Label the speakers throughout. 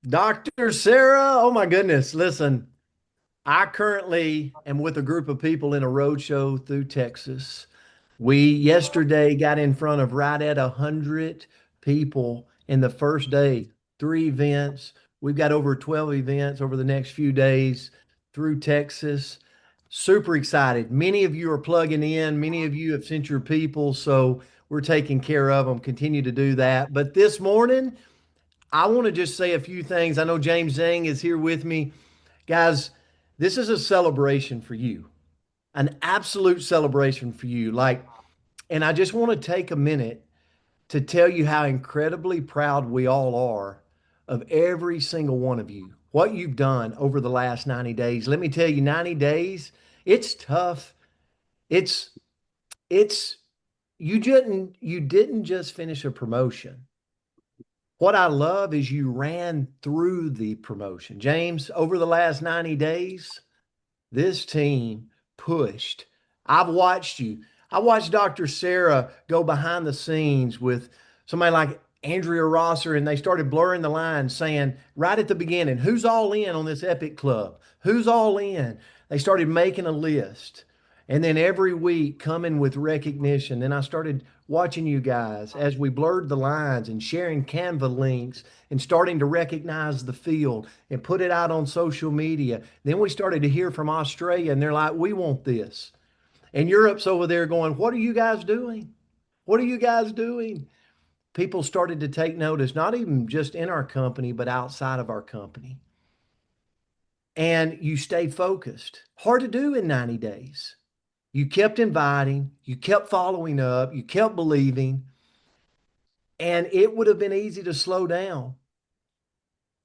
Speaker 1: Dr. Sarah, oh my goodness. Listen, I currently am with a group of people in a road show through Texas. We yesterday got in front of right at 100 people in the first day, three events. We've got over 12 events over the next few days through Texas. Super excited. Many of you are plugging in, many of you have sent your people, so we're taking care of them. Continue to do that. But this morning, I want to just say a few things. I know James Zheng is here with me. Guys, this is a celebration for you, an absolute celebration for you. And I just want to take a minute to tell you how incredibly proud we all are of every single one of you, what you've done over the last 90 days. Let me tell you, 90 days, it's tough. It's, it's, you didn't just finish a promotion. What I love is you ran through the promotion. James, over the last 90 days, this team pushed. I've watched you. I watched Dr. Sarah go behind the scenes with somebody like Andrea Rosser, and they started blurring the lines, saying right at the beginning, who's all in on this Epic Club? Who's all in? They started making a list. And then every week coming with recognition. Then I started watching you guys as we blurred the lines and sharing Canva links and starting to recognize the field and put it out on social media. Then we started to hear from Australia and they're like, we want this. And Europe's over there going, what are you guys doing? What are you guys doing? People started to take notice, not even just in our company, but outside of our company. And you stayed focused. Hard to do in 90 days. You kept inviting, you kept following up, you kept believing, and it would have been easy to slow down,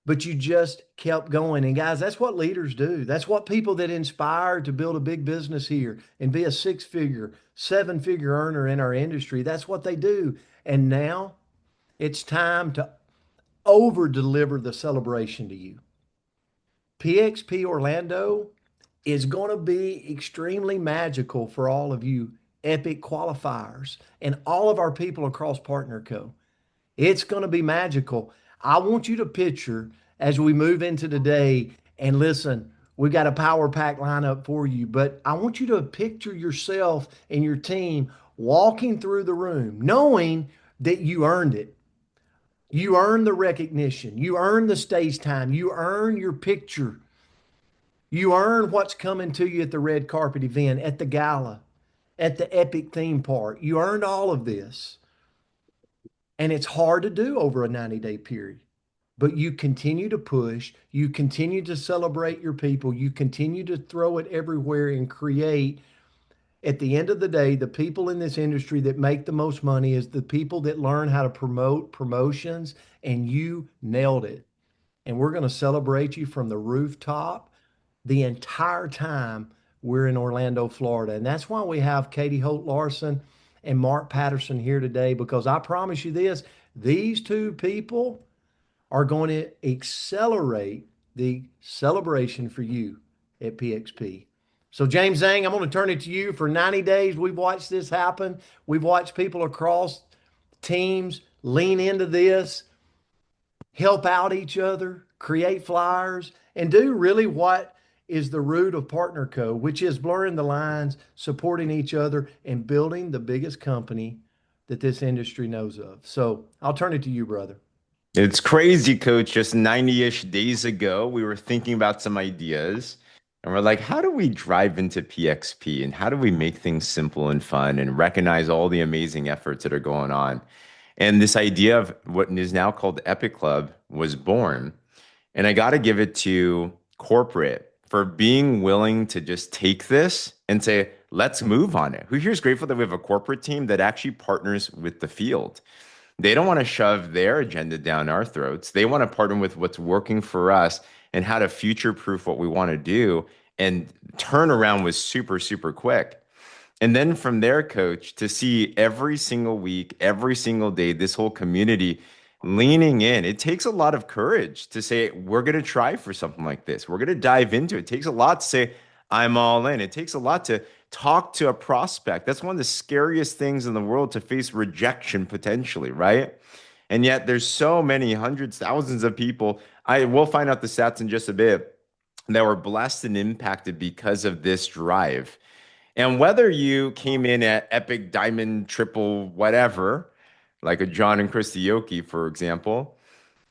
Speaker 1: but you just kept going. And guys, that's what leaders do. That's what people that inspire to build a big business here and be a six-figure, seven-figure earner in our industry, that's what they do. And now it's time to over deliver the celebration to you. PXP Orlando is going to be extremely magical for all of you epic qualifiers and all of our people across Partner Co. It's going to be magical. I want you to picture as we move into today and listen, we've got a power pack lineup for you, but I want you to picture yourself and your team walking through the room, knowing that you earned it. You earned the recognition. You earned the stage time. You earned your picture. You earn what's coming to you at the red carpet event, at the gala, at the epic theme park. You earned all of this. And it's hard to do over a 90-day period. But you continue to push, you continue to celebrate your people, you continue to throw it everywhere and create. At the end of the day, the people in this industry that make the most money is the people that learn how to promote promotions, and you nailed it. And we're going to celebrate you from the rooftop the entire time we're in Orlando, Florida. And that's why we have Katy Holt-Larsen and Mark Patterson here today, because I promise you this, these two people are going to accelerate the celebration for you at PXP. So, James Zhang, I'm going to turn it to you. For 90 days, we've watched this happen. We've watched people across teams lean into this, help out each other, create flyers, and do really what is the root of Partner Co., which is blurring the lines, supporting each other, and building the biggest company that this industry knows of. So I'll turn it to you, brother.
Speaker 2: It's crazy, coach. Just 90-ish days ago, we were thinking about some ideas and we're like, how do we drive into PXP and how do we make things simple and fun and recognize all the amazing efforts that are going on? And this idea of what is now called Epic Club was born. And I got to give it to corporate for being willing to just take this and say, let's move on it. Who here's grateful that we have a corporate team that actually partners with the field? They don't want to shove their agenda down our throats. They want to partner with what's working for us and how to future proof what we want to do. And turnaround was super, super quick. And then from there, coach, to see every single week, every single day, this whole community leaning in, it takes a lot of courage to say, we're going to try for something like this. We're going to dive into it. It takes a lot to say, I'm all in. It takes a lot to talk to a prospect. That's one of the scariest things in the world, to face rejection potentially, right? And yet there's so many hundreds, thousands of people. I will find out the stats in just a bit that were blessed and impacted because of this drive. And whether you came in at Epic Diamond Triple whatever, like a John and Christy Yoki, for example,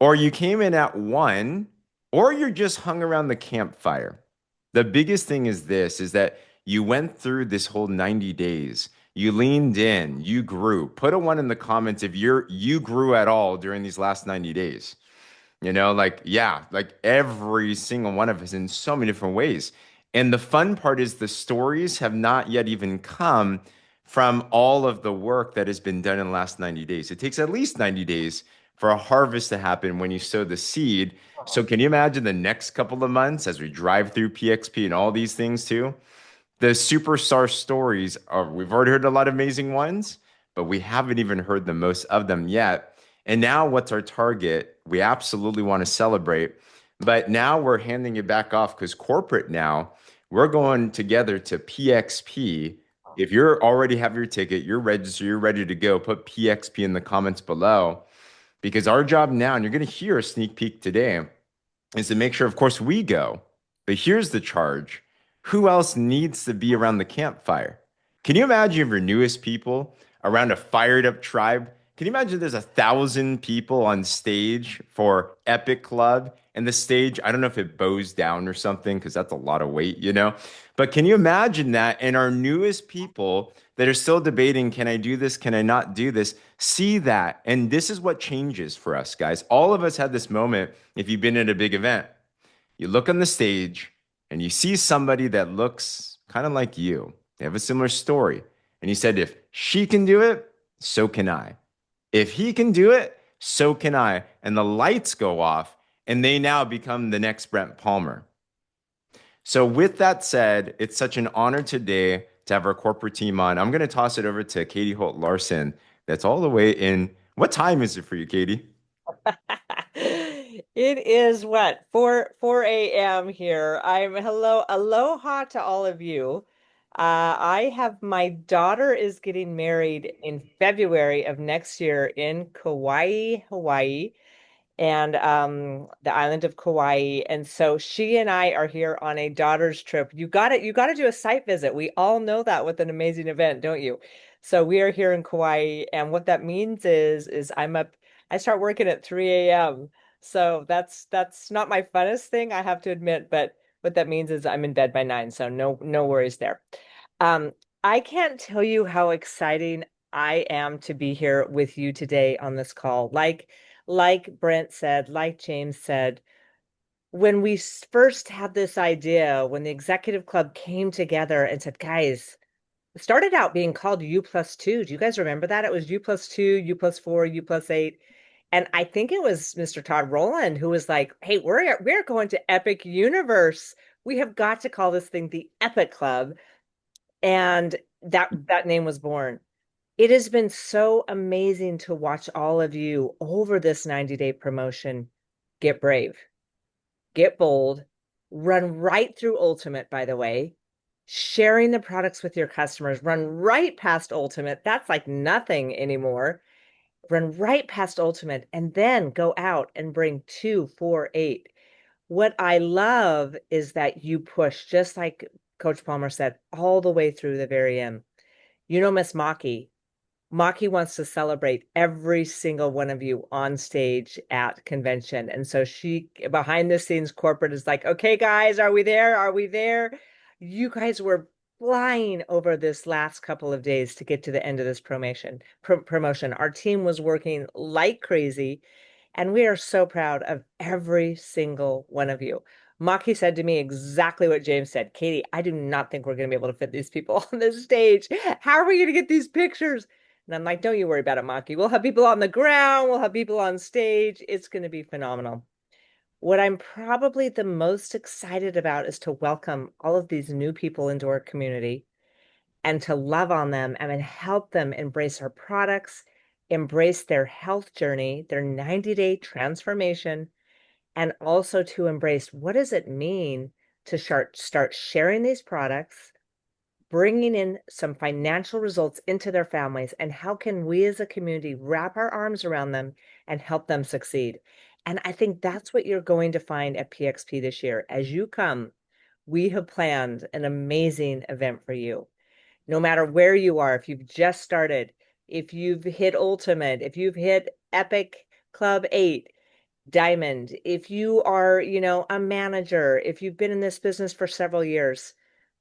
Speaker 2: or you came in at one, or you're just hung around the campfire. The biggest thing is this is that you went through this whole 90 days. You leaned in, you grew. Put a one in the comments if you grew at all during these last 90 days. Like, yeah, like every single one of us in so many different ways. And the fun part is the stories have not yet even come from all of the work that has been done in the last 90 days. It takes at least 90 days for a harvest to happen when you sow the seed. So can you imagine the next couple of months as we drive through PXP and all these things too? The superstar stories are, we've already heard a lot of amazing ones, but we haven't even heard the most of them yet. And now what's our target? We absolutely want to celebrate, but now we're handing it back off because corporate now, we're going together to PXP. If you're already have your ticket, you're registered, you're ready to go, put PXP in the comments below because our job now, and you're going to hear a sneak peek today, is to make sure, of course, we go. But here's the charge. Who else needs to be around the campfire? Can you imagine your newest people around a fired up tribe? Can you imagine there's 1,000 people on stage for Epic Club and the stage? I don't know if it bows down or something because that's a lot of weight. But can you imagine that? And our newest people that are still debating, can I do this? Can I not do this? See that. And this is what changes for us, guys. All of us had this moment if you've been at a big event. You look on the stage and you see somebody that looks kind of like you. They have a similar story. And you said, if she can do it, so can I. If he can do it, so can I. And the lights go off and they now become the next Brent Palmer. So, with that said, it's such an honor today to have our corporate team on. I'm going to toss it over to Katy Holt-Larsen. That's all the way in. What time is it for you, Katy?
Speaker 3: It is what? 4 a.m. here. Aloha to all of you. I have my daughter is getting married in February of next year in Kauai, Hawaii, and the island of Kauai. And so she and I are here on a daughter's trip. You got to do a site visit. We all know that with an amazing event, don't you? So we are here in Kauai, and what that means is I start working at 3 a.m. So that's not my funnest thing, I have to admit, but what that means is I'm in bed by 9, so no worries there. Um, I can't tell you how exciting I am to be here with you today on this call. Like Brent said, like James said, when we first had this idea, when the executive club came together and said, guys, it started out being called U plus two. Do you guys remember that? It was U plus two, U plus four, U plus eight. And I think it was Mr. Todd Rowland who was like, hey, we're going to Epic Universe. We have got to call this thing the Epic Club. And that name was born. It has been so amazing to watch all of you over this 90-day promotion get brave, get bold, run right through Ultimate, by the way, sharing the products with your customers, run right past Ultimate. That's like nothing anymore. Run right past Ultimate and then go out and bring 248. What I love is that you push, just like Coach Palmer said, all the way through the very end. Miss Maki wants to celebrate every single one of you on stage at convention. And so she, behind the scenes, corporate is like, okay, guys, are we there? Are we there? You guys were flying over this last couple of days to get to the end of this promotion. Our team was working like crazy, and we are so proud of every single one of you. Maki said to me exactly what James said. Katy, I do not think we're going to be able to fit these people on this stage. How are we going to get these pictures? And I'm like, don't you worry about it, Maki. We'll have people on the ground. We'll have people on stage. It's going to be phenomenal. What I'm probably the most excited about is to welcome all of these new people into our community and to love on them and then help them embrace our products, embrace their health journey, their 90-day transformation, and also to embrace what does it mean to start sharing these products, bringing in some financial results into their families, and how can we as a community wrap our arms around them and help them succeed. And I think that's what you're going to find at PXP this year. As you come, we have planned an amazing event for you. No matter where you are, if you've just started, if you've hit Ultimate, if you've hit Epic Club 8, Diamond, if you are, a manager, if you've been in this business for several years,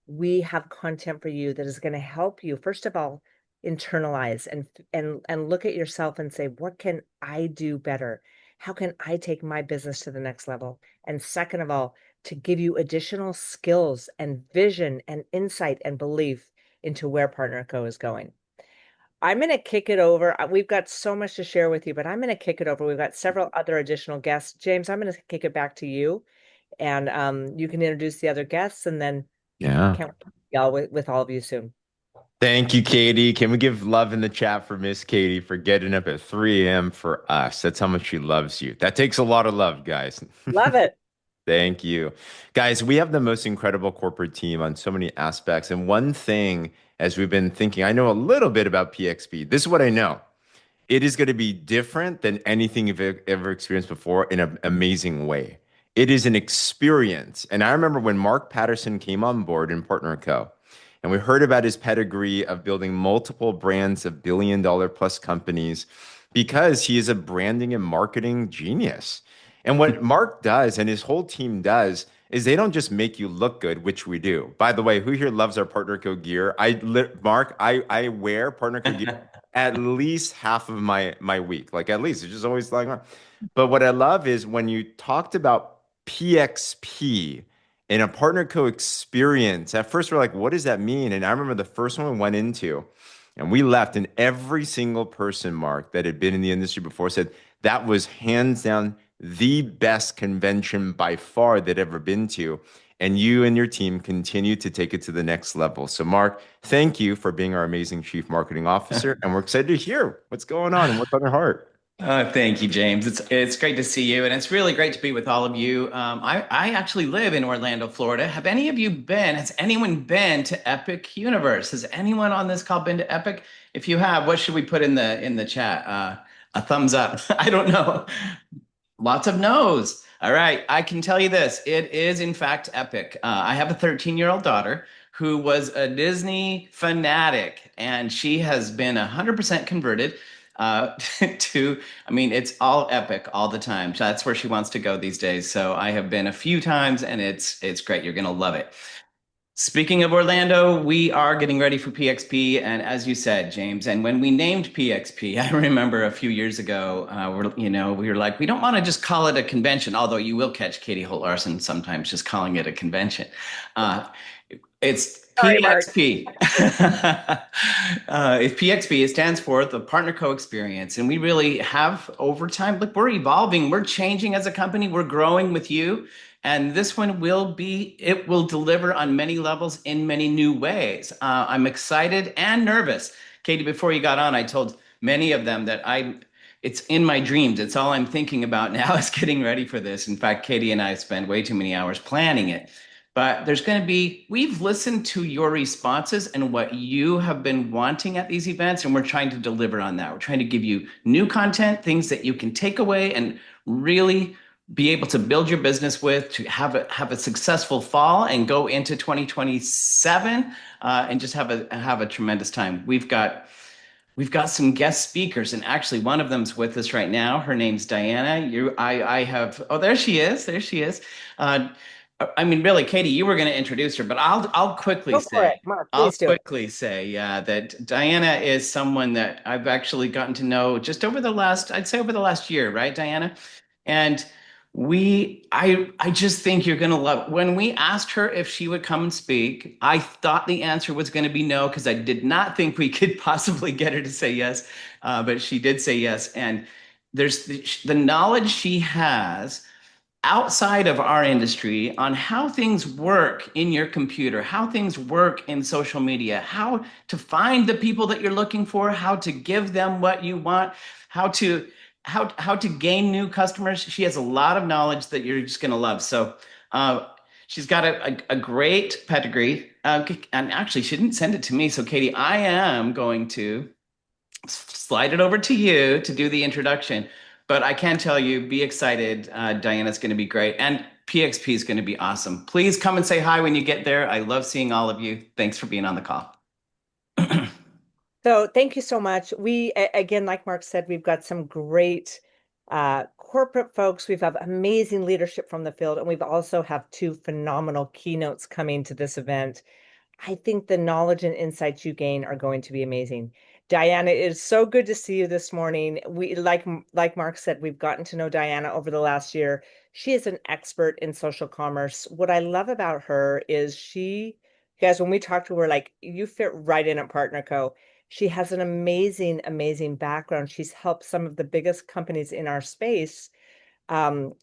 Speaker 3: we have content for you that is going to help you, first of all, internalize and look at yourself and say, what can I do better? How can I take my business to the next level? And second of all, to give you additional skills and vision and insight and belief into where Partner Co is going. I'm going to kick it over. We've got so much to share with you, but I'm going to kick it over. We've got several other additional guests. James, I'm going to kick it back to you, and you can introduce the other guests, and then
Speaker 2: Yeah.
Speaker 3: can't wait to be all with all of you soon.
Speaker 2: Thank you, Katy. Can we give love in the chat for Miss Katy for getting up at 3 a.m. for us? That's how much she loves you. That takes a lot of love, guys.
Speaker 3: Love it.
Speaker 2: Thank you. Guys, we have the most incredible corporate team on so many aspects. And one thing, as we've been thinking, I know a little bit about PXP. This is what I know. It is going to be different than anything you've ever experienced before in an amazing way. It is an experience. And I remember when Mark Patterson came on board in Partner Co. And we heard about his pedigree of building multiple brands of billion-dollar plus companies because he is a branding and marketing genius. And what Mark does and his whole team does is they don't just make you look good, which we do. By the way, who here loves our Partner Co gear? Mark, I wear Partner Co gear at least half of my week. Like at least it's just always like. But what I love is when you talked about PXP in a Partner Co experience, at first we're like, what does that mean? And I remember the first one we went into and we left, and every single person, Mark, that had been in the industry before said that was hands down the best convention by far they'd ever been to. And you and your team continue to take it to the next level. So, Mark, thank you for being our amazing Chief Marketing Officer. And we're excited to hear what's going on and what's on your heart.
Speaker 4: Thank you, James. It's great to see you, and it's really great to be with all of you. I actually live in Orlando, Florida. Have any of you been? Has anyone been to Epic Universe? Has anyone on this call been to Epic? If you have, what should we put in the chat? A thumbs up. I don't know. Lots of no's. All right, I can tell you this. It is, in fact, epic. I have a 13-year-old daughter who was a Disney fanatic, and she has been 100% converted I mean, it's all epic all the time. So that's where she wants to go these days. So I have been a few times, and it's great. You're going to love it. Speaking of Orlando, we are getting ready for PXP, and as you said, James, and when we named PXP, I remember a few years ago, we were like, we don't want to just call it a convention, although you will catch Katy Holt-Larsen sometimes just calling it a convention. It's PXP. It's PXP. It stands for the Partner Co experience, and we really have over time. Look, we're evolving, we're changing as a company, we're growing with you. And this one will deliver on many levels in many new ways. I'm excited and nervous. Katy, before you got on, I told many of them that it's in my dreams. It's all I'm thinking about now is getting ready for this. In fact, Katy and I spend way too many hours planning it. But we've listened to your responses and what you have been wanting at these events, and we're trying to deliver on that. We're trying to give you new content, things that you can take away and really be able to build your business with, to have a successful fall and go into 2027 and just have a tremendous time. We've got some guest speakers, and actually one of them's with us right now. Her name's Dianna. Oh, there she is. There she is. I mean, really, Katy, you were going to introduce her, but I'll quickly
Speaker 3: Go
Speaker 4: say,
Speaker 3: for it, Mark, please do.
Speaker 4: That Dianna is someone that I've actually gotten to know just over the last year, right, Dianna? And I just think you're going to love it. When we asked her if she would come and speak, I thought the answer was going to be no, because I did not think we could possibly get her to say yes, but she did say yes. And there's the knowledge she has outside of our industry on how things work in your computer, how things work in social media, how to find the people that you're looking for, how to give them what you want, how to gain new customers. She has a lot of knowledge that you're just going to love. So she's got a great pedigree. And actually, she didn't send it to me. So, Katy, I am going to slide it over to you to do the introduction. But I can tell you, be excited. Diana's going to be great. And PXP is going to be awesome. Please come and say hi when you get there. I love seeing all of you. Thanks for being on the call.
Speaker 3: So thank you so much. Again, like Mark said, we've got some great corporate folks. We've had amazing leadership from the field, and we've also have two phenomenal keynotes coming to this event. I think the knowledge and insights you gain are going to be amazing. Dianna, it is so good to see you this morning. Like Mark said, we've gotten to know Dianna over the last year. She is an expert in social commerce. What I love about her is guys, when we talk to her, like you fit right in at Partner Co. She has an amazing, amazing background. She's helped some of the biggest companies in our space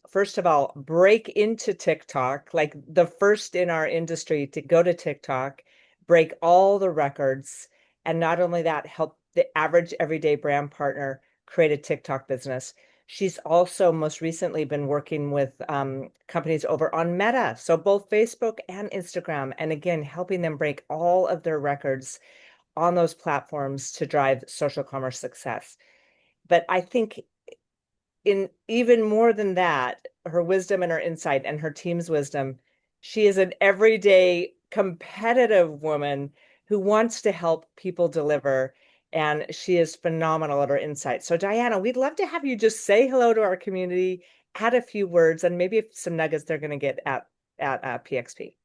Speaker 3: first of all, break into TikTok, like the first in our industry to go to TikTok, break all the records, and not only that, help the average everyday brand partner create a TikTok business. She's also most recently been working with companies over on Meta, so both Facebook and Instagram, and again, helping them break all of their records on those platforms to drive social commerce success. But I think in even more than that, her wisdom and her insight and her team's wisdom, she is an everyday competitive woman who wants to help people deliver. And she is phenomenal at her insight. So, Dianna, we'd love to have you just say hello to our community, add a few words, and maybe some nuggets they're going to get at PXP.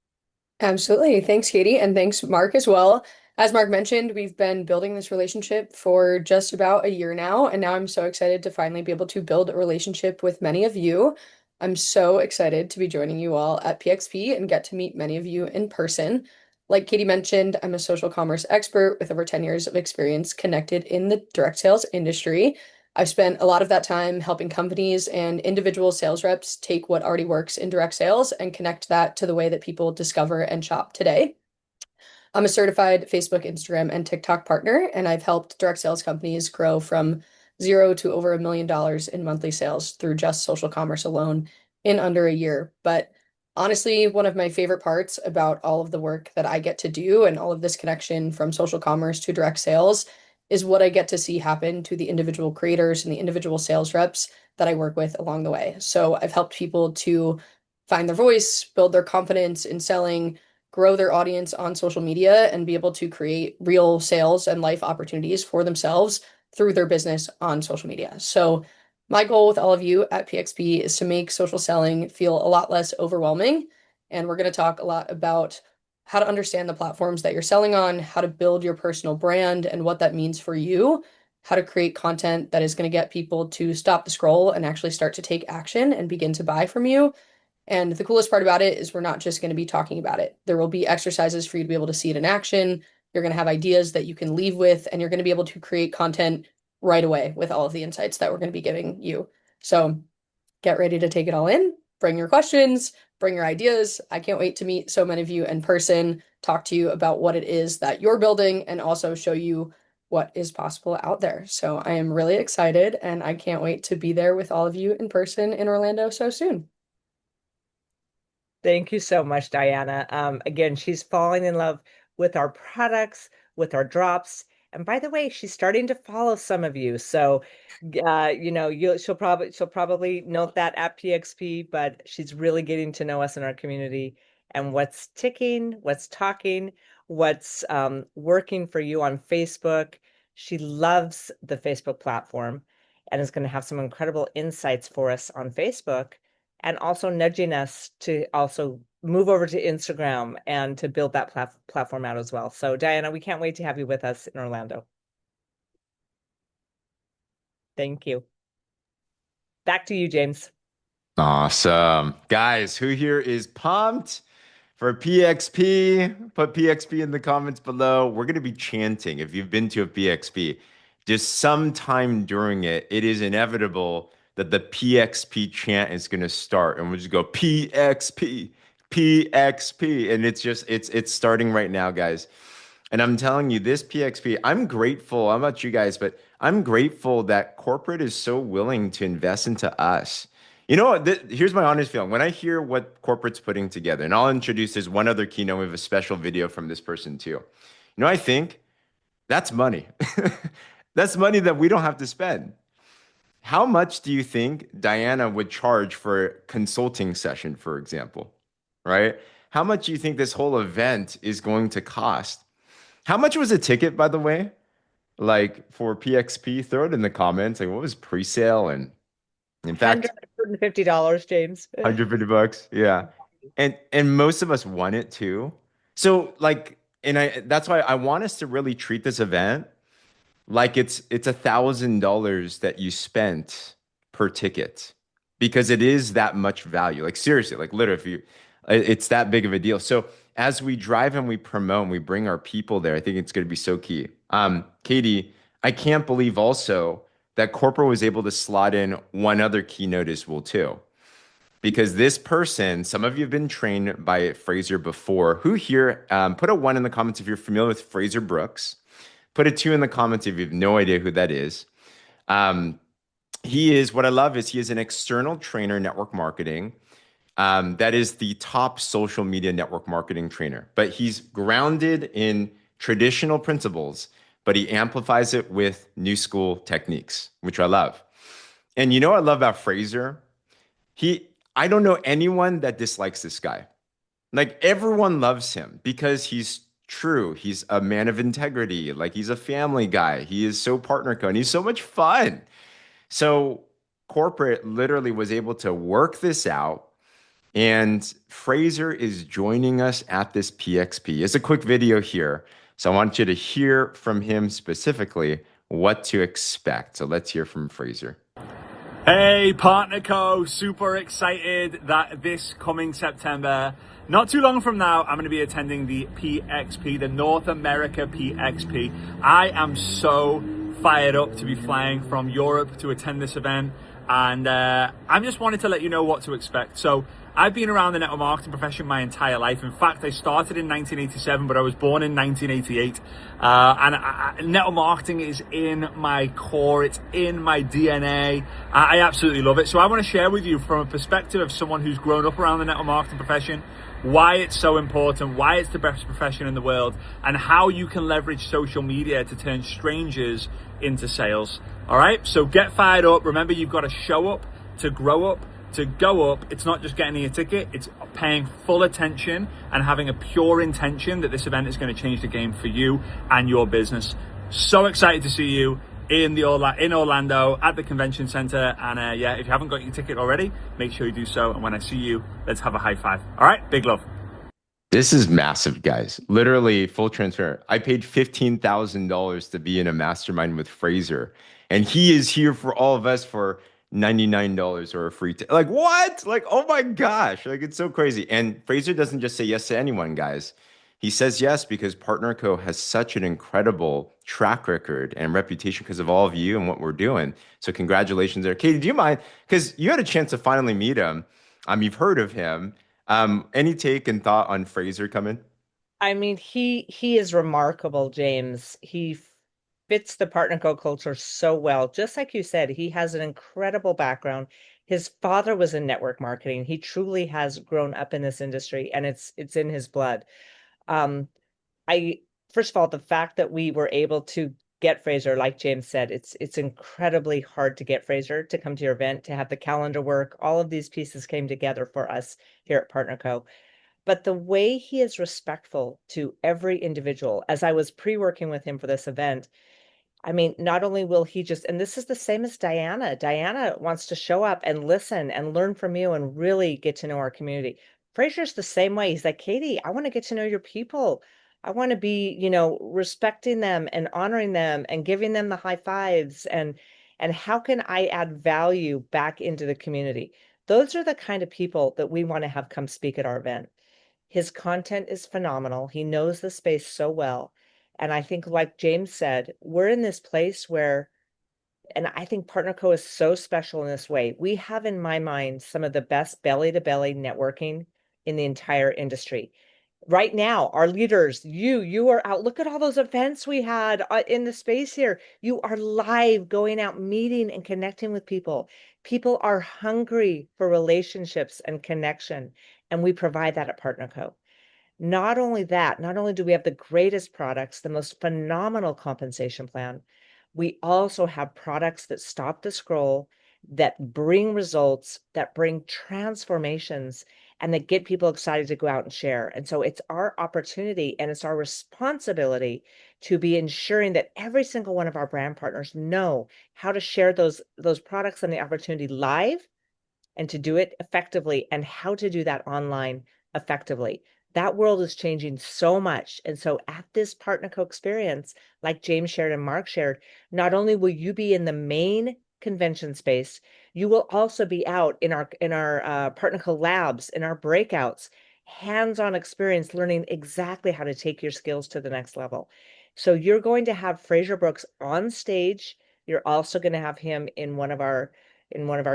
Speaker 5: Absolutely. Thanks, Katy. And thanks, Mark, as well. As Mark mentioned, we've been building this relationship for just about a year now. And now I'm so excited to finally be able to build a relationship with many of you. I'm so excited to be joining you all at PXP and get to meet many of you in person. Like Katy mentioned, I'm a social commerce expert with over 10 years of experience connected in the direct sales industry. I've spent a lot of that time helping companies and individual sales reps take what already works in direct sales and connect that to the way that people discover and shop today. I'm a certified Facebook, Instagram, and TikTok partner, and I've helped direct sales companies grow from zero to over $1 million in monthly sales through just social commerce alone in under a year. But honestly, one of my favorite parts about all of the work that I get to do and all of this connection from social commerce to direct sales is what I get to see happen to the individual creators and the individual sales reps that I work with along the way. So I've helped people to find their voice, build their confidence in selling, grow their audience on social media, and be able to create real sales and life opportunities for themselves through their business on social media. So my goal with all of you at PXP is to make social selling feel a lot less overwhelming. And we're going to talk a lot about how to understand the platforms that you're selling on, how to build your personal brand and what that means for you, how to create content that is going to get people to stop the scroll and actually start to take action and begin to buy from you. And the coolest part about it is we're not just going to be talking about it. There will be exercises for you to be able to see it in action. You're going to have ideas that you can leave with, and you're going to be able to create content right away with all of the insights that we're going to be giving you. So get ready to take it all in. Bring your questions, bring your ideas. I can't wait to meet so many of you in person, talk to you about what it is that you're building, and also show you what is possible out there. So I am really excited, and I can't wait to be there with all of you in person in Orlando so soon.
Speaker 3: Thank you so much, Dianna. Again, she's falling in love with our products, with our drops. And by the way, she's starting to follow some of you. So, she'll probably note that at PXP, but she's really getting to know us in our community and what's ticking, what's talking, what's working for you on Facebook. She loves the Facebook platform and is going to have some incredible insights for us on Facebook and also nudging us to also move over to Instagram and to build that platform out as well. So, Dianna, we can't wait to have you with us in Orlando. Thank you. Back to you, James.
Speaker 2: Awesome. Guys, who here is pumped for PXP? Put PXP in the comments below. We're going to be chanting. If you've been to a PXP, just sometime during it, it is inevitable that the PXP chant is going to start, and we'll just go PXP, PXP, and it's starting right now, guys. And I'm telling you, this PXP, I'm grateful. I don't know about you guys, but I'm grateful that corporate is so willing to invest into us. You know what? Here's my honest feeling. When I hear what corporate's putting together, and I'll introduce there's one other keynote. We have a special video from this person too. I think that's money. That's money that we don't have to spend. How much do you think Dianna would charge for a consulting session, for example? Right? How much do you think this whole event is going to cost? How much was a ticket, by the way? Like for PXP, throw it in the comments. Like what was pre-sale? And in fact,
Speaker 3: $150, James.
Speaker 2: 150 bucks. Yeah. And most of us won it too. So like, and that's why I want us to really treat this event like it's $1,000 that you spent per ticket because it is that much value. Like seriously, like literally, if you, it's that big of a deal. So as we drive and we promote and we bring our people there, I think it's going to be so key. Katy, I can't believe also that corporate was able to slot in one other keynote as well too. Because this person, some of you have been trained by Fraser before. Who here? Put a one in the comments if you're familiar with Fraser Brooks. Put a two in the comments if you have no idea who that is. He is, what I love is he is an external trainer, network marketing. That is the top social media network marketing trainer. But he's grounded in traditional principles, but he amplifies it with new school techniques, which I love. And you know what I love about Fraser? I don't know anyone that dislikes this guy. Like everyone loves him because he's true. He's a man of integrity. Like he's a family guy. He is so partner co and he's so much fun. So corporate literally was able to work this out. And Fraser is joining us at this PXP. It's a quick video here. So I want you to hear from him specifically what to expect. So let's hear from Fraser.
Speaker 6: Hey, Partner Co. Super excited that this coming September, not too long from now, I'm going to be attending the PXP, the North America PXP. I am so fired up to be flying from Europe to attend this event. And I'm just wanted to let you know what to expect. So I've been around the network marketing profession my entire life. In fact, I started in 1987, but I was born in 1988. Network marketing is in my core. It's in my DNA. I absolutely love it. So I want to share with you from a perspective of someone who's grown up around the network marketing profession, why it's so important, why it's the best profession in the world, and how you can leverage social media to turn strangers into sales. All right, so get fired up. Remember, you've got to show up to grow up, to go up. It's not just getting a ticket, it's paying full attention and having a pure intention that this event is going to change the game for you and your business. So excited to see you in Orlando at the convention center. And yeah, if you haven't got your ticket already, make sure you do so. And when I see you, let's have a high five. All right, big love.
Speaker 2: This is massive, guys. Literally full transfer. I paid $15,000 to be in a mastermind with Fraser, and he is here for all of us for $99 or a free ticket. Like what? Like, oh my gosh. Like it's so crazy. And Fraser doesn't just say yes to anyone, guys. He says yes because Partner Co has such an incredible track record and reputation because of all of you and what we're doing. So congratulations there. Katy, do you mind? Because you had a chance to finally meet him. You've heard of him. Any take and thought on Fraser coming?
Speaker 3: I mean, he is remarkable, James. He fits the Partner Co culture so well. Just like you said, he has an incredible background. His father was in network marketing. He truly has grown up in this industry, and it's in his blood. I First of all, the fact that we were able to get Fraser, like James said, it's incredibly hard to get Fraser to come to your event, to have the calendar work. All of these pieces came together for us here at Partner Co. But the way he is respectful to every individual, as I was pre-working with him for this event, I mean, not only will he just, and this is the same as Dianna. Dianna wants to show up and listen and learn from you and really get to know our community. Fraser's the same way. He's like, Katy, I want to get to know your people. I want to be, respecting them and honoring them and giving them the high fives and how can I add value back into the community? Those are the kind of people that we want to have come speak at our event. His content is phenomenal. He knows the space so well. And I think, like James said, we're in this place where, and I think Partner Co is so special in this way. We have, in my mind, some of the best belly to belly networking in the entire industry. Right now, our leaders, you are out. Look at all those events we had in the space here. You are live, going out, meeting and connecting with people. People are hungry for relationships and connection, and we provide that at PartnerCo. Not only that, not only do we have the greatest products, the most phenomenal compensation plan, we also have products that stop the scroll, that bring results, that bring transformations, and that get people excited to go out and share. And so it's our opportunity and it's our responsibility to be ensuring that every single one of our brand partners know how to share those products and the opportunity live, and to do it effectively, and how to do that online effectively. That world is changing so much. And so at this PartnerCo experience, like James shared and Mark shared, not only will you be in the main convention space, you will also be out in our PartnerCo labs, in our breakouts, hands-on experience, learning exactly how to take your skills to the next level. So you're going to have Fraser Brooks on stage. You're also going to have him in one of our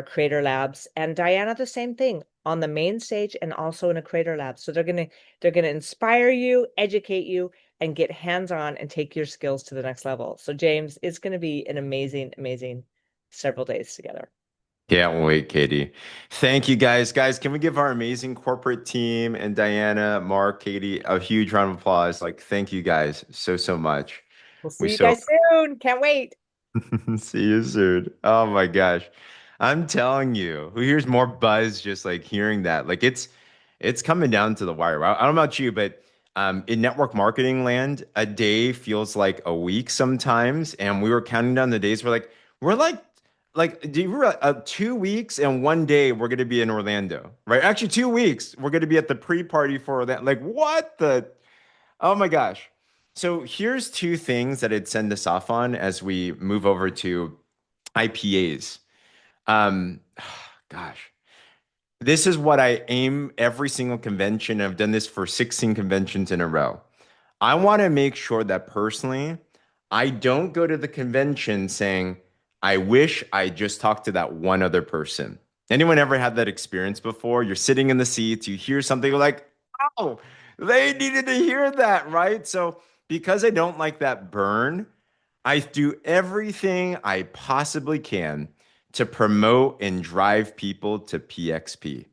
Speaker 3: creator labs, and Dianna the same thing on the main stage and also in a creator lab. So they're gonna inspire you, educate you, and get hands-on and take your skills to the next level. So James, it's gonna be an amazing, amazing several days together.
Speaker 2: Can't wait, Katie. Thank you, guys. Guys, can we give our amazing corporate team and Diana, Mark, Katie a huge round of applause? Like, thank you guys so much.
Speaker 3: We'll
Speaker 2: We
Speaker 3: see you
Speaker 2: so
Speaker 3: guys soon. Can't wait.
Speaker 2: see you soon. Oh my gosh. I'm telling you, who hears more buzz just like hearing that? Like it's coming down to the wire. I don't know about you, but in network marketing land, a day feels like a week sometimes. And we were counting down the days. We're like, do you remember 2 weeks and one day we're gonna be in Orlando, right? Actually, 2 weeks we're gonna be at the pre-party for Orlando. Like, what the? Oh my gosh. So here's two things that I'd send us off on as we move over to IPAs. Um, gosh, this is what I aim every single convention. I've done this for 16 conventions in a row. I want to make sure that personally, I don't go to the convention saying, I wish I just talked to that one other person. Anyone ever had that experience before? You're sitting in the seats, you hear something, you're like, oh, they needed to hear that, right? So, because I don't like that burn, I do everything I possibly can to promote and drive people to PXP.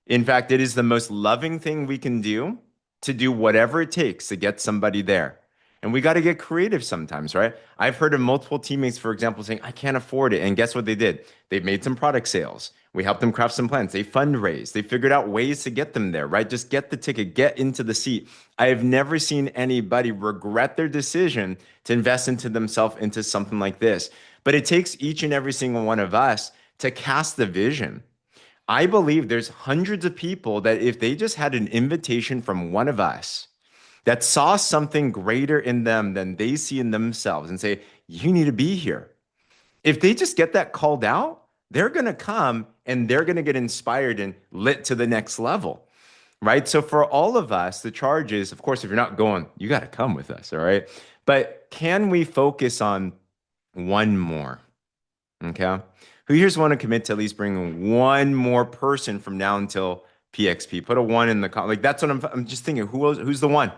Speaker 2: In fact, it is the most loving thing we can do to do whatever it takes to get somebody there. And we got to get creative sometimes, right? I've heard of multiple teammates, for example, saying, I can't afford it. And guess what they did? They've made some product sales. We helped them craft some plans. They fundraised. They figured out ways to get them there, right? Just get the ticket, get into the seat. I have never seen anybody regret their decision to invest into themselves into something like this. But it takes each and every single one of us to cast the vision. I believe there's hundreds of people that if they just had an invitation from one of us that saw something greater in them than they see in themselves and say, you need to be here. If they just get that called out, they're going to come and they're going to get inspired and lit to the next level. Right. So for all of us, the charge is, of course, if you're not going, you got to come with us. All right. But can we focus on one more? Okay. Who here's want to commit to at least bringing one more person from now until PXP? Put a one in the like. That's what I'm just thinking. Who's the one?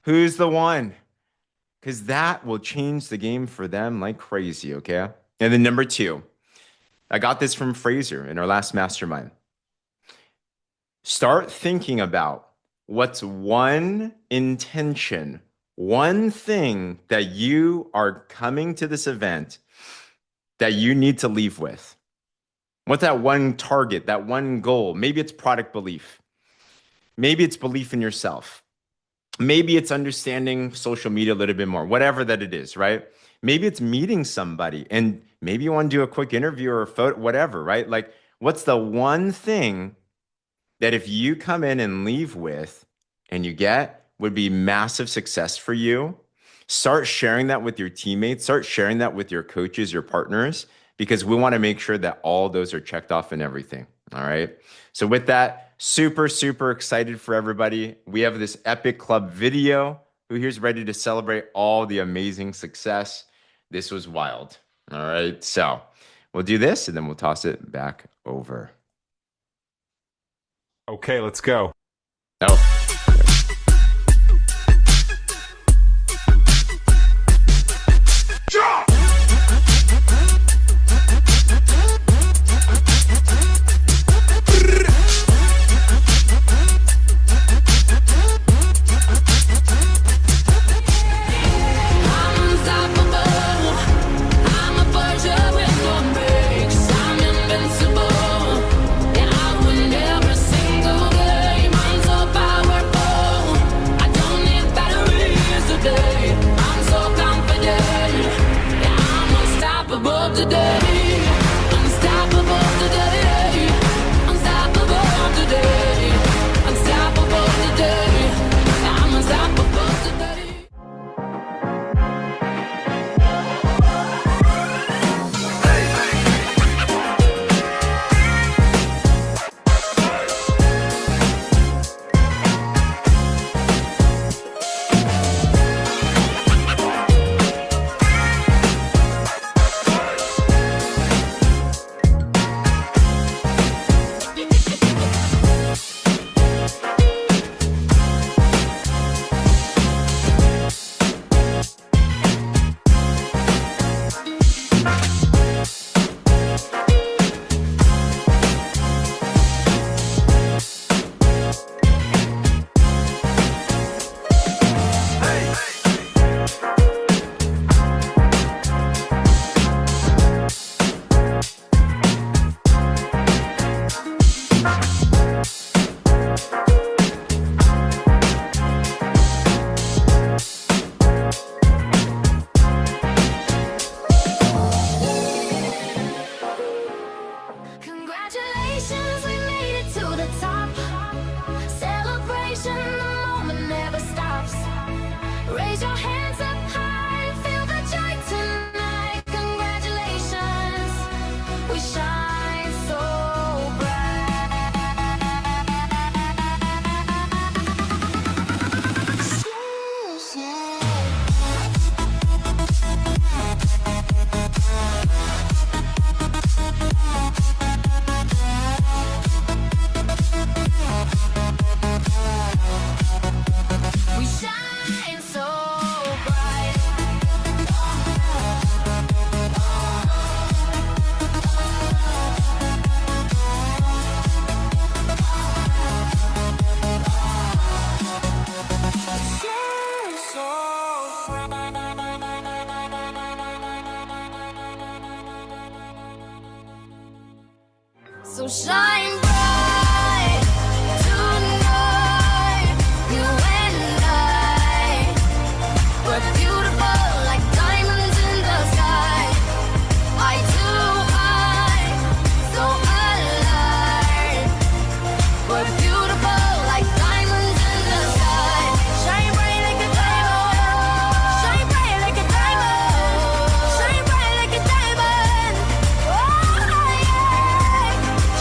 Speaker 2: Who's the one? Because that will change the game for them like crazy. Okay. And then number two, I got this from Fraser in our last mastermind. Start thinking about what's one intention, one thing that you are coming to this event that you need to leave with. What's that one target, that one goal? Maybe it's product belief. Maybe it's belief in yourself. Maybe it's understanding social media a little bit more, whatever that it is, right? Maybe it's meeting somebody and maybe you want to do a quick interview or a photo, whatever, right? Like, what's the one thing that if you come in and leave with and you get would be massive success for you? Start sharing that with your teammates, start sharing that with your coaches, your partners, because we want to make sure that all those are checked off and everything. All right. So with that, super excited for everybody. We have this epic club video. Who here's ready to celebrate all the amazing success? This was wild. All right. So we'll do this and then we'll toss it back over.
Speaker 6: Okay, let's go.
Speaker 2: Oh.
Speaker 7: Congratulations, we made it to the top. Celebration, the moment never stops. Raise your hands up high, feel the joy tonight. Congratulations, we shine so we shine so bright. Shine so bright. So shine bright tonight, you and I. We're beautiful like diamonds in the sky. Eye to eye, so alive. We're beautiful like diamonds in the sky. Shine bright like a diamond. Shine bright like a diamond. Shine bright like a diamond. Oh yeah.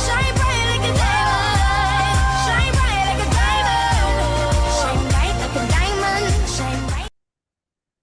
Speaker 7: Shine bright like a diamond. Shine bright like a diamond. Shine bright like a diamond. Shine bright.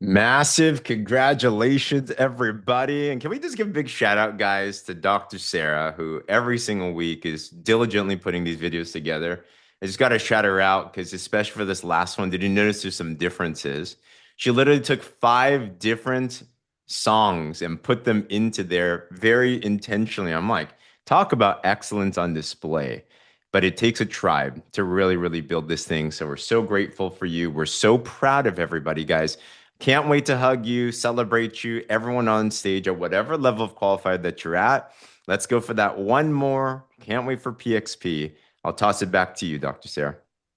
Speaker 2: Massive congratulations, everybody. And can we just give a big shout out, guys, to Dr. Sarah, who every single week is diligently putting these videos together. I just got to shout her out because, especially for this last one, did you notice there's some differences? She literally took 5 different songs and put them into there very intentionally. I'm like, talk about excellence on display. But it takes a tribe to really, really build this thing. So we're so grateful for you. We're so proud of everybody, guys. Can't wait to hug you, celebrate you, everyone on stage at whatever level of qualified that you're at. Let's go for that one more. Can't wait for PXP. I'll toss it back to you, Dr. Sarah.